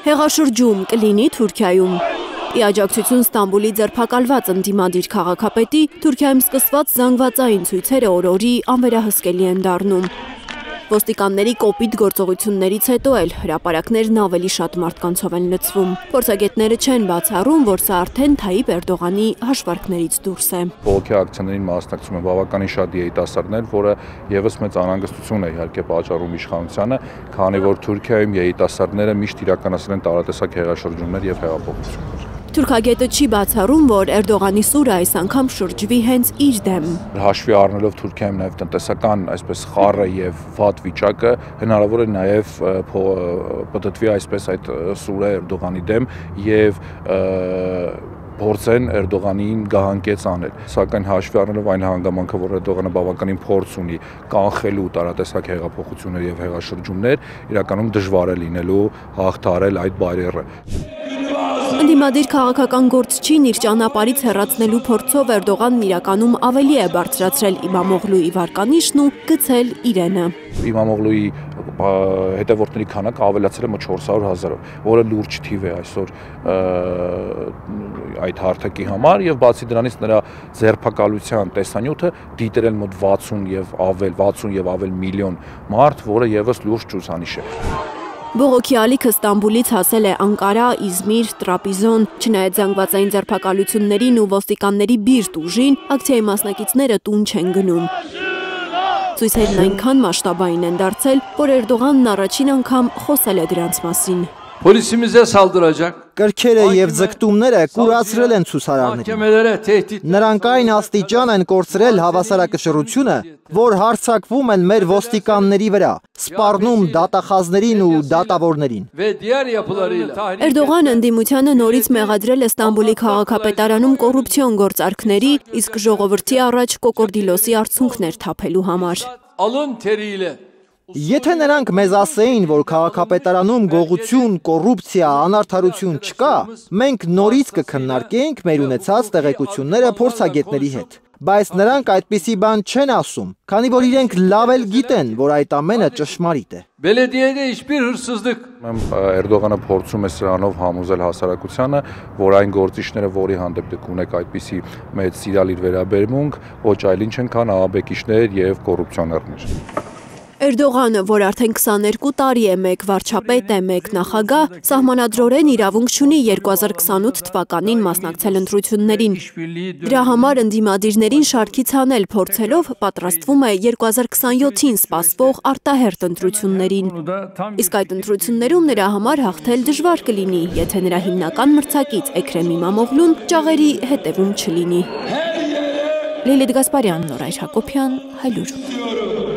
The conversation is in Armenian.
Հեղաշրջում կլինի Թուրքիայում։ Ի աջակցություն Ստամբուլի ձերբակալված ընդդիմադիր քաղաքապետի Թուրքիայում սկսված զանգվածային ցույցերը օր-օրի անվերահսկելի են դառնում։ Ոստիկանների կոպիտ գործողություններից հետո էլ հրապարակներն ավելի շատ մարդկանցով են լցվում։ Փորձագետները չեն բացառում, որ սա արդեն Թայիպ Էրդողանի հաշվարկներից դուրս է։ Բողոքի ակցիաներին մասնակցում են բավականին շատ երիտասարդներ, որը եւս մեծ անհանգստություն է իհարկե պատճառում իշխանությանը, քանի որ Թուրքիայում երիտասարդները միշտ իրականացրել են տարատեսակ հեղաշրջումներ եւ հեղափոխություններ։ Թուրքագետը չի բացառում, որ Էրդողանի սուրը այս անգամ շրջվի հենց իր դեմ։ Հաշվի առնելով Թուրքիայում նաև տնտեսական այսպես խառը եւ վատ վիճակը, հնարավոր է նաև պատտվի այսպես այդ սուրը Էրդողանի դեմ եւ փորձեն Էրդողանին գահանկեց անել։ Սակայն հաշվի առնելով այն հանգամանքը, որ Էրդողանը բավականին փորձ ունի կանխելու տարատեսակ հեղափոխություններ եւ հեղաշրջումներ, իրականում դժվար է լինելու հաղթահարել այդ բարերը։ Ընդդիմադիր քաղաքական գործչին իր ճանապարհից հեռացնելու փորձով Էրդողանն իրականում ավելի է բարձրացրել Իմամօղլուի վարկանիշն ու գցել իրենը։ Իմամօղլուի հետևորդների քանակը ավելացել է մոտ 400,000-ով, որը լուրջ թիվ է այսօր այդ հարթակի համար եւ բացի դրանից նրա ձերբակալության տեսանյութը դիտել մոտ 60 եւ ավել միլիոն մարդ, որը եւս լուրջ ցուցանիշ է։ Բողոքի ալիքը Ստամբուլից հասել է Անկարա, Իզմիր, Տրապիզոն, չնայած զանգվածային ձերբակալություններին ու ոստիկանների բիրտ ուժին, ակցիայի մասնակիցները տուն չեն գնում։ Ցույցերն այնքան մասշտաբային են դարձել, որ Էրդողանն առաջին անգամ խոսել է դրանց մասին։ Polisimizə saldıracak. Կրքերը եւ ձգտումները կուրացրել են ցուսարարներին։ Նրանք այն աստիճան են կորցրել հավասարակշռությունը, որ հարձակվում են մեր ոստիկանների վրա, սպառնում դատախազներին ու դատավորներին։ Էրդողանը ընդդիմությանը նորից մեղադրել է Ստամբուլի քաղաքապետարանում կոռուպցիոն գործարքների, իսկ ժողովրդի առաջ կոկորդիլոսի արցունքներ թափելու համար։ Alın teriyle Եթե նրանք մեզ ասեին, որ քաղաքապետարանում գողություն, կոռուպցիա, անարդարություն չկա, մենք նորից կքննարկեինք մեր ունեցած տեղեկությունները փորձագետների հետ։ Բայց նրանք այդպիսի բան չեն ասում, քանի որ իրենք լավ էլ գիտեն, որ այդ ամենը ճշմարիտ է։ Belediyede hiçbir hırsızlık. Էրդողանը փորձում է սրանով համոզել հասարակությանը, որ այն գործիչները, որի հանդեպ դուք ունեք այդպիսի մեծ սիրալիր վերաբերմունք, ոչ այլ ինչ են, քան ահաբեկիչներ եւ կոռուպցիոներներ։ Էրդողանը, որ արդեն 22 տարի է մեկ վարչապետ է, մեկ նախագահ, սահմանադրորեն իրավունք չունի 2028 թվականին մասնակցել ընտրություններին։ Դրա համար ընդդիմադիրներին շարքից հանել փորձելով պատրաստվում է 2027-ին սպասվող արտահերթ ընտրություններին։ Իսկ այդ ընտրություններում նրա համար հաղթել դժվար կլինի, եթե նրա հիմնական մրցակից Էքրեմ Իմամօղլուն ճաղերի հետևում չլինի։ Լիլիթ Գասպարյան, Նորայր Հակոբյան, Հայլուր։